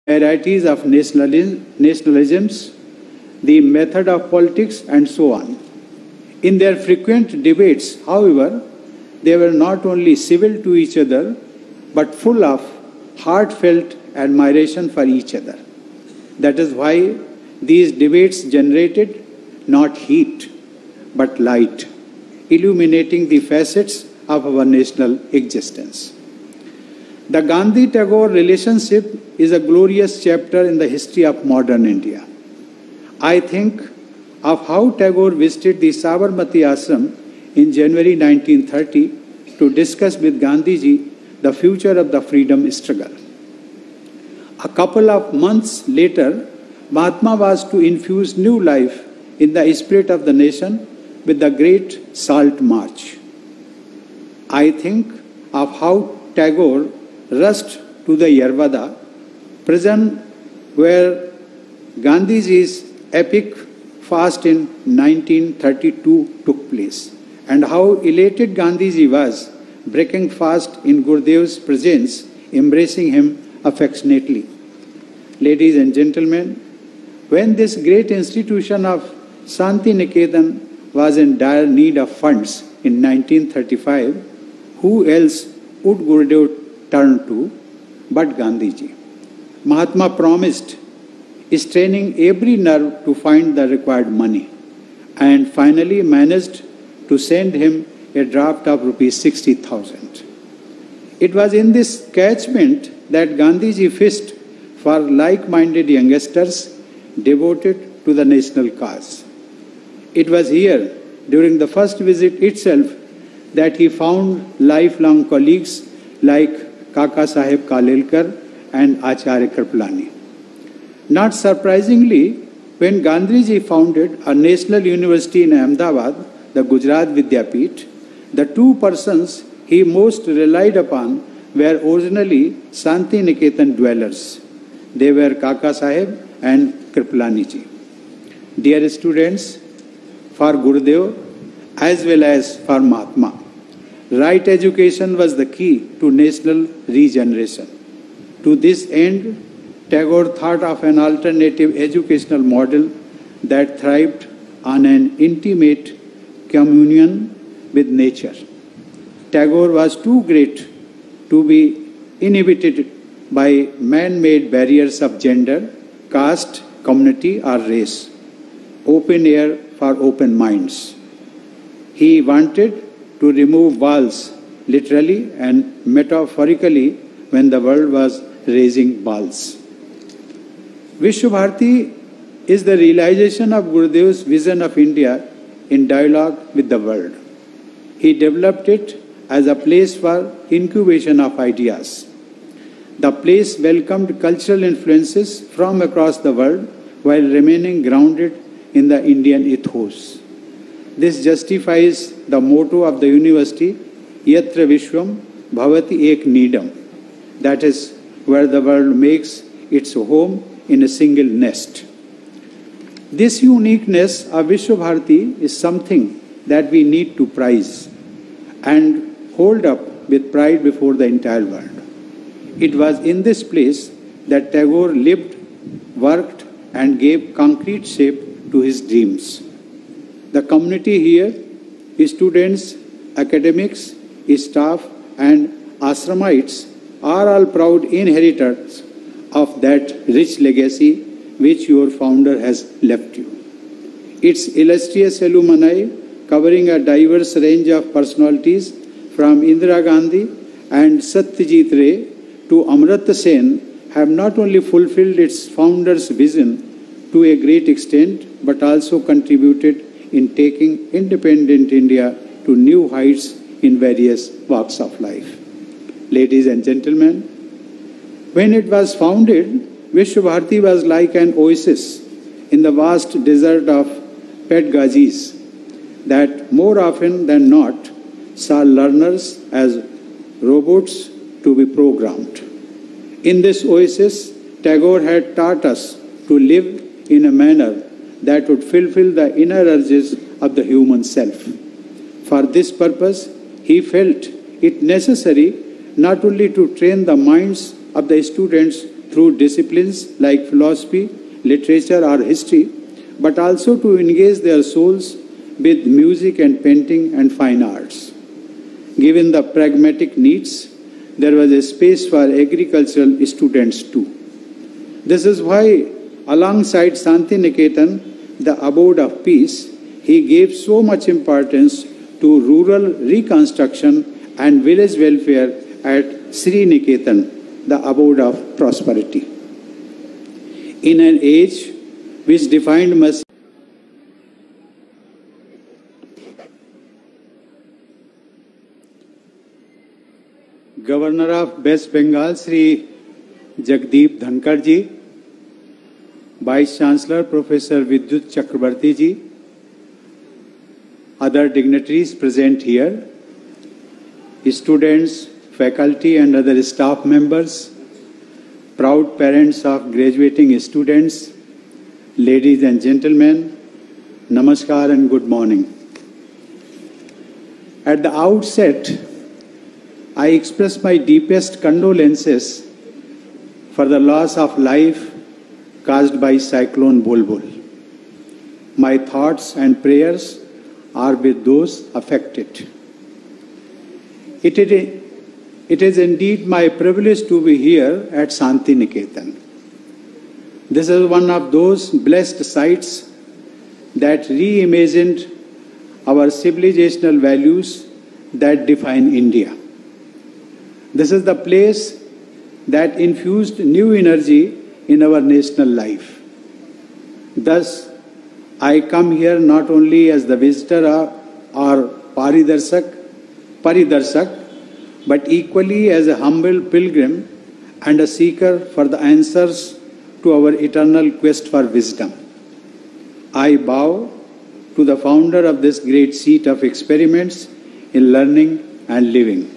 varieties of nationalisms, the method of politics, and so on. In their frequent debates, however, they were not only civil to each other, but full of heartfelt admiration for each other. That is why these debates generated not heat, but light, illuminating the facets of our national existence. The Gandhi-Tagore relationship is a glorious chapter in the history of modern India. I think of how Tagore visited the Sabarmati Ashram in January 1930 to discuss with Gandhiji the future of the freedom struggle. A couple of months later, Mahatma was to infuse new life in the spirit of the nation with the Great Salt March. I think of how Tagore rushed to the Yerwada prison where Gandhiji's epic fast in 1932 took place, and how elated Gandhiji was breaking fast in Gurudev's presence, embracing him affectionately. Ladies and gentlemen, when this great institution of Shanti Niketan was in dire need of funds in 1935, who else would Gurudev turn to but Gandhiji? Mahatma promised, straining every nerve to find the required money, and finally managed to send him a draft of rupees 60,000. It was in this catchment that Gandhiji fished for like-minded youngsters devoted to the national cause. It was here, during the first visit itself, that he found lifelong colleagues like Kaka Saheb Kalelkar and Acharya Kripalani. Not surprisingly, when Gandhiji founded a national university in Ahmedabad, the Gujarat Vidyapeeth, the two persons he most relied upon were originally Shanti Niketan dwellers. They were Kaka Saheb and Kripalani ji. Dear students, for Gurudev as well as for Mahatma, right education was the key to national regeneration. To this end, Tagore thought of an alternative educational model that thrived on an intimate communion with nature. Tagore was too great to be inhibited by man-made barriers of gender, caste, community, or race. Open air for open minds. He wanted to remove walls, literally and metaphorically, when the world was raising balls. Vishwabharati is the realization of Gurudev's vision of India in dialogue with the world. He developed it as a place for incubation of ideas. The place welcomed cultural influences from across the world while remaining grounded in the Indian ethos. This justifies the motto of the university, Yatra Vishwam Bhavati Ek Needam, that is, where the world makes its home in a single nest. This uniqueness of Vishwabharati is something that we need to prize and hold up with pride before the entire world. It was in this place that Tagore lived, worked, and gave concrete shape to his dreams. The community here, students, academics, staff, and ashramites are all proud inheritors of that rich legacy which your founder has left you. Its illustrious alumni, covering a diverse range of personalities from Indira Gandhi and Satyajit Ray to Amartya Sen, have not only fulfilled its founder's vision to a great extent, but also contributed in taking independent India to new heights in various walks of life. Ladies and gentlemen, when it was founded, Vishwabharati was like an oasis in the vast desert of pet gazis that more often than not saw learners as robots to be programmed. In this oasis, Tagore had taught us to live in a manner that would fulfill the inner urges of the human self. For this purpose, he felt it necessary not only to train the minds of the students through disciplines like philosophy, literature, or history, but also to engage their souls with music and painting and fine arts. Given the pragmatic needs, there was a space for agricultural students too. This is why, alongside Santiniketan, the abode of peace, he gave so much importance to rural reconstruction and village welfare at Sriniketan, the abode of prosperity. In an age which defined mercy, Governor of West Bengal, Sri Jagdeep Dhankar ji, Vice Chancellor Professor Vidyut Chakrabarti ji, other dignitaries present here, students, faculty and other staff members, proud parents of graduating students, ladies and gentlemen, namaskar and good morning. At the outset, I express my deepest condolences for the loss of life caused by Cyclone Bulbul. My thoughts and prayers are with those affected. It is indeed my privilege to be here at Santiniketan. This is one of those blessed sites that reimagined our civilizational values that define India. This is the place that infused new energy in our national life. Thus, I come here not only as the visitor or Paridarsak, but equally as a humble pilgrim and a seeker for the answers to our eternal quest for wisdom. I bow to the founder of this great seat of experiments in learning and living.